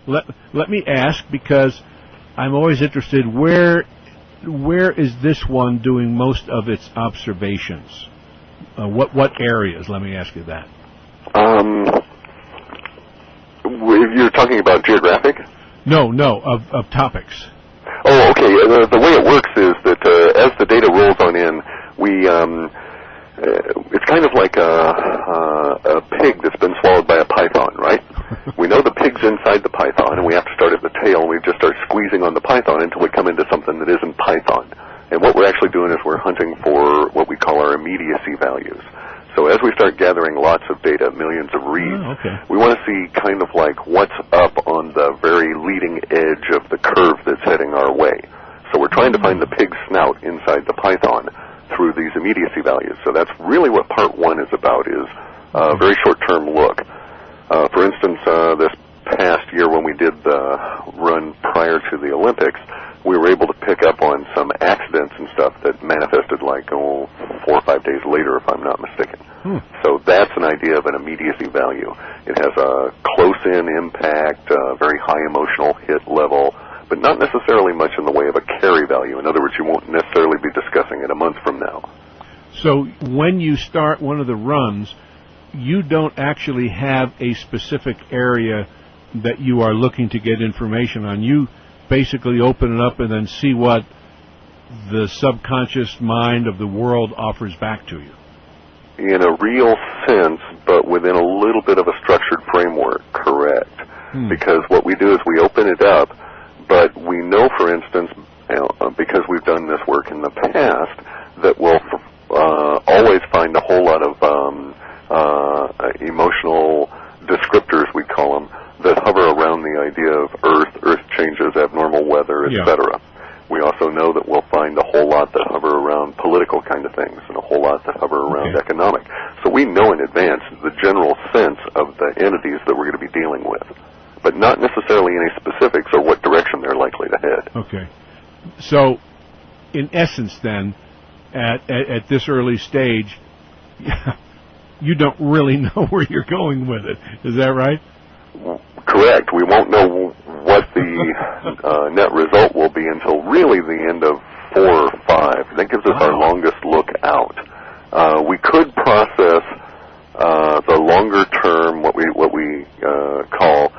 let me ask, because I'm always interested, where is this one doing most of its observations? What areas? Let me ask you that. You're talking about geographic? No, of topics. Oh, okay. The way it works is that as the data rolls on in, we it's kind of like a pig that's been swallowed by a python, right? We know the pig's inside the python, and we have to start at the tail, and we just start squeezing on the python until we come into something that isn't python. And what we're actually doing is we're hunting for what we call our immediacy values. So as we start gathering lots of data, millions of reads, we want to see kind of like what's up on the very leading edge of the curve that's heading our way. So we're trying to find the pig's snout inside the python through these immediacy values. So that's really what part one is about, is a very short-term look. For instance, this past year when we did the run prior to the Olympics, we were able to pick up on some accidents and stuff that manifested like 4 or 5 days later, if I'm not mistaken. So that's an idea of an immediacy value. It has a close-in impact, very high emotional hit level, but not necessarily much in the way of a carry value. In other words, you won't necessarily be discussing it a month from now. So when you start one of the runs, you don't actually have a specific area that you are looking to get information on. You basically open it up and then see what the subconscious mind of the world offers back to you. In a real sense, but within a little bit of a structured framework, correct. Because what we do is we open it up, but we know, for instance, because we've done this work in the past, that we'll always find a whole lot of emotional descriptors, we call them, that hover around the idea of Earth changes, abnormal weather, etc. We also know that we'll find a whole lot that hover around political kind of things and a whole lot that hover around economic. So we know in advance the general sense of the entities that we're going to be dealing with, but not necessarily any specifics or what direction they're likely to head. Okay. So, in essence then, at this early stage, you don't really know where you're going with it. Is that right? Correct. We won't know what the net result will be until really the end of 4 or 5. That gives us our longest look out. We could process the longer term, what we call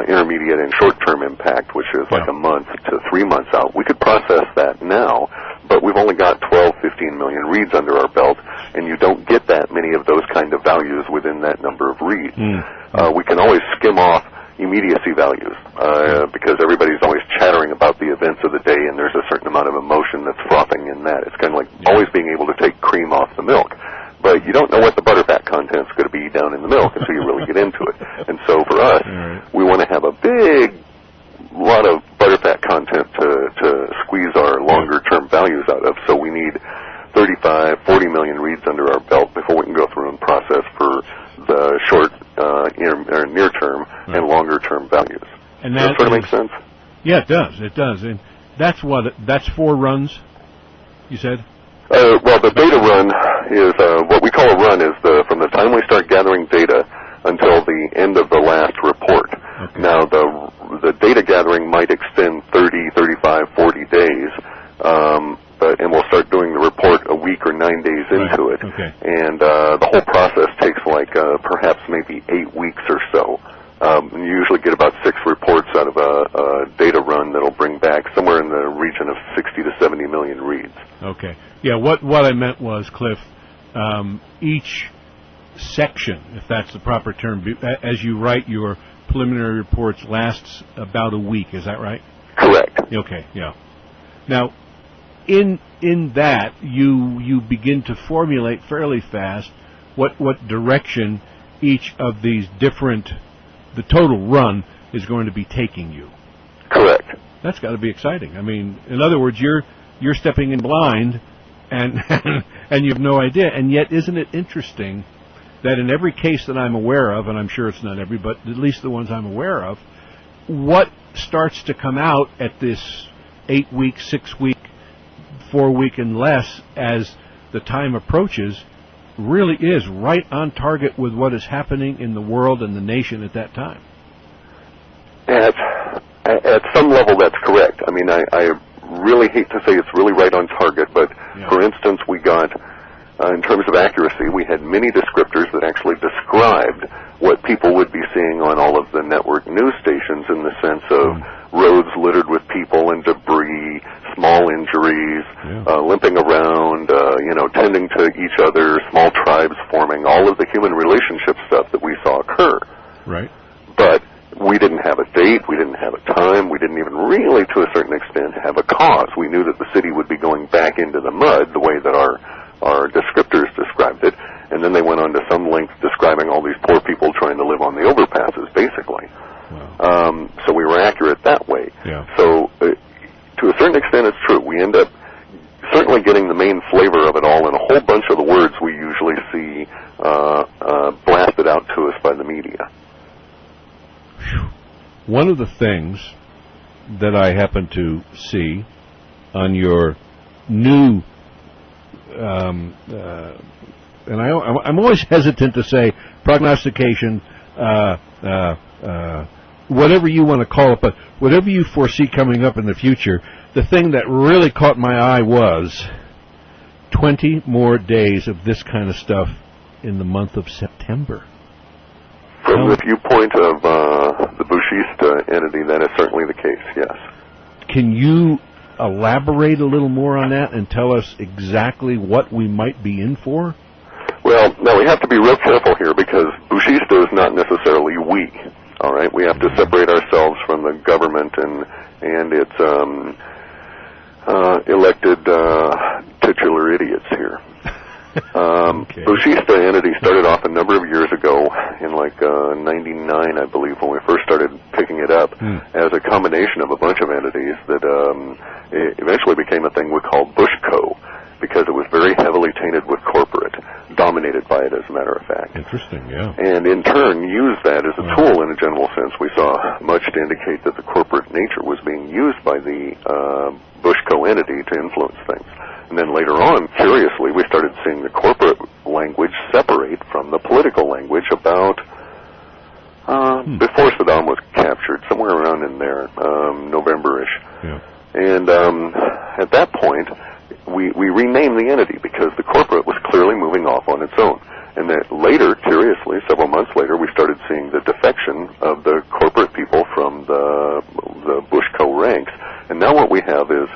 intermediate and short-term impact, which is like a month to 3 months out. We could process that now, but we've only got 12, 15 million reads under our belt, and you don't get that many of those kind of values within that number of reads. We can always skim off immediacy values because everybody's always chattering about the events of the day, and there's a certain amount of emotion that's frothing in that. It's kind of like always being able to take cream off the milk. But you don't know what the butterfat content's going to be down in the milk until you really get into it. And so for us, we want to have a big lot of butterfat content to squeeze our longer-term values out of. So we need 35, 40 million reads under our belt before we can go through and process for the short, near-term and longer-term values. And that sort of makes sense? Yeah, it does. It does. And that's 4 runs, you said? Well, the data run is what we call a run is from the time we start gathering data until the end of the last report. Now, the data gathering might extend 30, 35, 40 days, and we'll start doing the report a week or 9 days into it. And the whole process takes like perhaps maybe 8 weeks or so. You usually get about 6 reports out of a data run that'll bring back somewhere in the region of 60 to 70 million reads. Okay. Yeah, what I meant was, Clif, each section, if that's the proper term, as you write your preliminary reports, lasts about a week. Is that right? Correct. Okay, yeah. Now, in that, you begin to formulate fairly fast what direction each of these different, the total run is going to be taking you. Correct. That's got to be exciting. I mean, in other words, you're stepping in blind, and and you have no idea. And yet, isn't it interesting that in every case that I'm aware of, and I'm sure it's not every, but at least the ones I'm aware of, what starts to come out at this 8-week, 6-week, 4-week and less as the time approaches really is right on target with what is happening in the world and the nation at that time. At some level, that's correct. I mean, I really hate to say it's really right on target, but for instance, we got, in terms of accuracy, we had many descriptors that actually described what people would be seeing on all of the network news stations in the sense of roads littered with people and debris, small injuries, limping around, tending to each other, small tribes forming, all of the human relationship stuff that we saw occur. Right. But we didn't have a date, we didn't have a time, we didn't even really, to a certain extent, have a cause. We knew that the city would be going back into the mud the way that our descriptors described it, and then they went on to some length describing all these poor people trying to live on the overpasses, basically. Wow. So we were accurate that way. Yeah. So to a certain extent, it's true. We end up certainly getting the main flavor of it all in a whole bunch of the words we usually see blasted out to us by the media. One of the things that I happen to see on your new, and I'm always hesitant to say prognostication, whatever you want to call it, but whatever you foresee coming up in the future, the thing that really caught my eye was 20 more days of this kind of stuff in the month of September. From the viewpoint of the Bushista entity, that is certainly the case, yes. Can you elaborate a little more on that and tell us exactly what we might be in for? Well, now we have to be real careful here because Bushista is not necessarily we, all right? We have to separate ourselves from the government and its elected titular idiots here. Bushista entity started off a number of years ago in like 99, I believe, when we first started picking it up as a combination of a bunch of entities that eventually became a thing we called Bushco because it was very heavily tainted with corporate, dominated by it as a matter of fact. Interesting, yeah. And in turn used that as a tool in a general sense. We saw much to indicate that the corporate nature was being used by the Bushco entity to influence things. And then later on, curiously, we started seeing the corporate language separate from the political language about before Saddam was captured, somewhere around in there, November-ish. Yeah. And at that point, we renamed the entity because the corporate was clearly moving off on its own. And then later, curiously, several months later, we started seeing the defection of the corporate people from the Bushco ranks. And now what we have is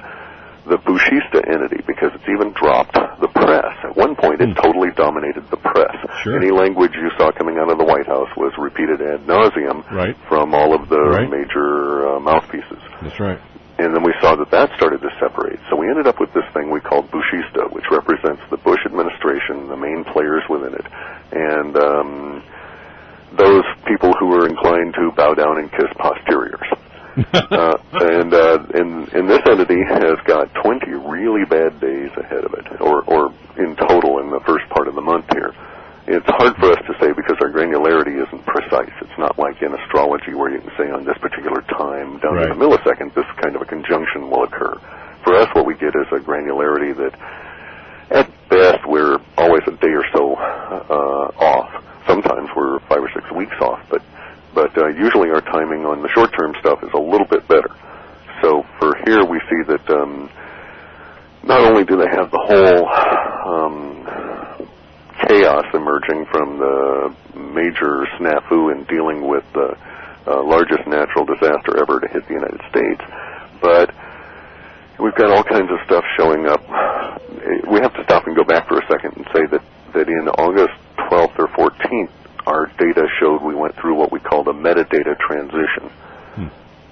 the Bushista entity, because it's even dropped the press. At one point, it totally dominated the press. Sure. Any language you saw coming out of the White House was repeated ad nauseum from all of the major mouthpieces. That's right. And then we saw that started to separate. So we ended up with this thing we called Bushista, which represents the Bush administration, the main players within it, and those people who are inclined to bow down and kiss posteriors. And this entity has got 20 really bad days ahead of it, or in total in the first part of the month here. It's hard for us to say because our granularity isn't precise. It's not like in astrology where you can say on this particular time, down to the millisecond, this kind of a conjunction will occur. For us, what we get is a granularity that, at best, we're always a day or so off. Sometimes we're 5 or 6 weeks off, but usually our timing on the short-term stuff is a little bit better. So for here we see that not only do they have the whole chaos emerging from the major snafu in dealing with the largest natural disaster ever to hit the United States, but we've got all kinds of stuff showing up. We have to stop and go back for a second and say that in August 12th or 14th, our data showed we went through what we called a metadata transition.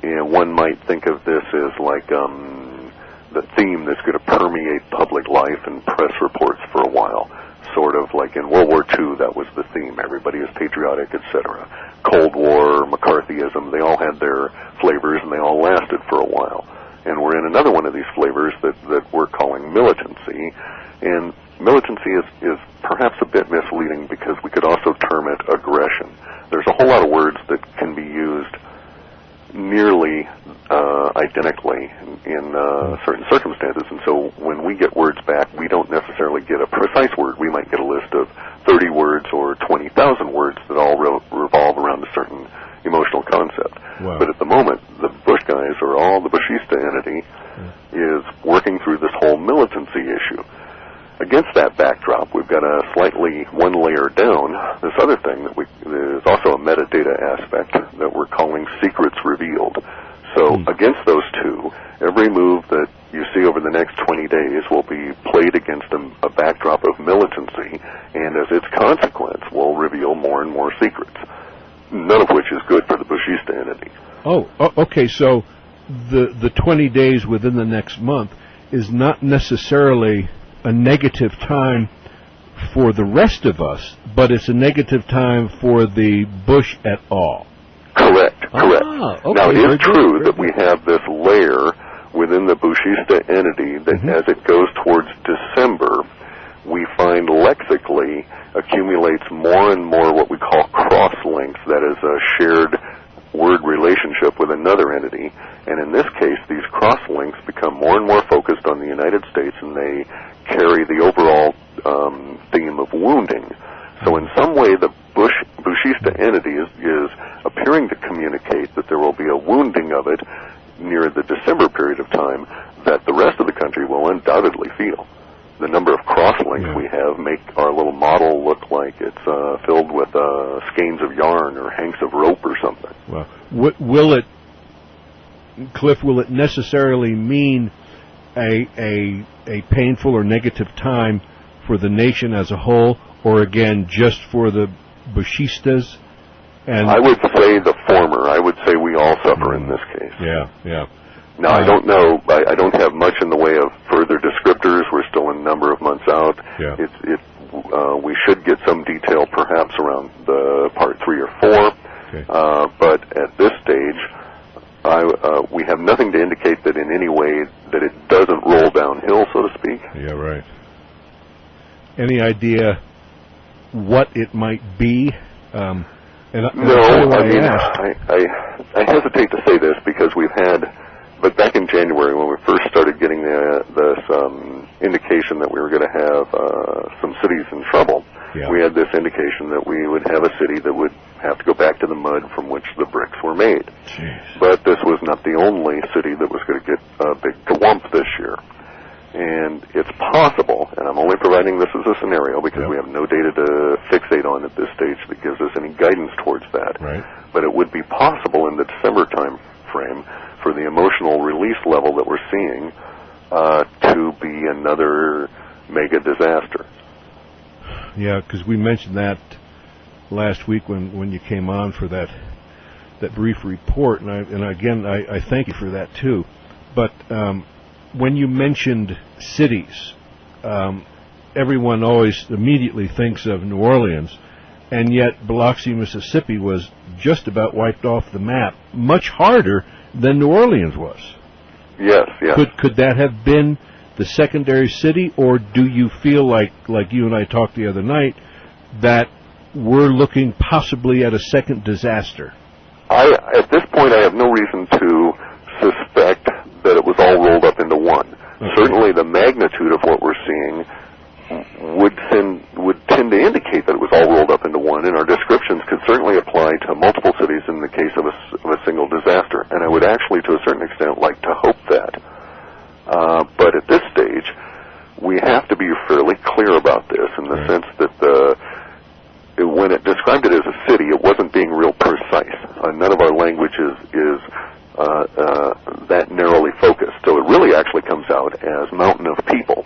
And one might think of this as like the theme that's going to permeate public life and press reports for a while. Sort of like in World War II, that was the theme. Everybody is patriotic, etc. Cold War, McCarthyism, they all had their flavors and they all lasted for a while. And we're in another one of these flavors that we're calling militancy. And militancy is perhaps a bit misleading because we could also term it aggression. There's a whole lot of words that can be used nearly identically in certain circumstances, and so when we get words back, we don't necessarily get a precise word. We might get a list of 30 words or 20,000 words that all revolve around a certain emotional concept. Wow. But at the moment, the Bush guys, or all the Bushista entity, is working through this whole militancy issue. Against that backdrop, we've got a slightly one layer down, this other thing that there's also a metadata aspect that we're calling secrets revealed. So against those two, every move that you see over the next 20 days will be played against a backdrop of militancy, and as its consequence will reveal more and more secrets, none of which is good for the Bushista entity. Okay, so the 20 days within the next month is not necessarily a negative time for the rest of us, but it's a negative time for the Bush et al. Correct. Okay, Now, it is true that we have this layer within the Bushista entity that as it goes towards December, we find lexically accumulates more and more what we call cross-links, that is a shared word relationship with another entity. And in this case, these cross-links become more and more focused on the United States, and they carry the overall theme of wounding. So in some way, the Bushista entity is appearing to communicate that there will be a wounding of it near the December period of time that the rest of the country will undoubtedly feel. The number of cross-links we have make our little model look like it's filled with skeins of yarn or hanks of rope or something. Well, will it, Cliff, will it necessarily mean a painful or negative time for the nation as a whole, or again, just for the Bushistas? And I would say the former. I would say we all suffer in this case. Yeah. Now, I don't know. I don't have much in the way of further descriptors. We're still a number of months out. Yeah. We should get some detail perhaps around the part 3 or 4. Okay. But at this stage, we have nothing to indicate that in any way that it doesn't roll downhill, so to speak. Yeah, right. Any idea what it might be? No, I hesitate to say this because but back in January when we first started getting this indication that we were going to have some cities in trouble, we had this indication that we would have a city that would have to go back to the mud from which the bricks were made. Jeez. But this was not the only city that was going to get a big gwump this year. And it's possible, and I'm only providing this as a scenario because we have no data to fixate on at this stage that gives us any guidance towards that. Right. But it would be possible in the December time frame for the emotional release level that we're seeing to be another mega disaster. Yeah, because we mentioned that last week when you came on for that brief report, and I thank you for that too. But when you mentioned cities, everyone always immediately thinks of New Orleans, and yet Biloxi, Mississippi was just about wiped off the map, much harder than New Orleans was. Yes. Could that have been the secondary city, or do you feel like you and I talked the other night, that we're looking possibly at a second disaster? At this point, I have no reason to suspect that it was all rolled up into one. Okay. Certainly the magnitude of what we're seeing would tend to indicate that it was all rolled up into one, and our descriptions could certainly apply to multiple cities in the case of a single disaster. And I would actually, to a certain extent, like to hope that. But at this stage, we have to be fairly clear about this in the sense that when it described it as a city, it wasn't being real precise. None of our language is that narrowly focused. So it really actually comes out as mountain of people.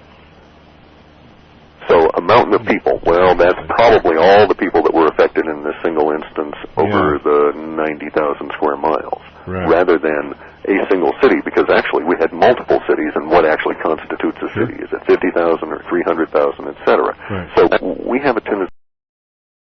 So a mountain of people, well, that's probably all the people that were affected in this single instance over the 90,000 square miles, rather than a single city, because actually we had multiple cities, and what actually constitutes a city? Is it 50,000 or 300,000, et cetera? So we have a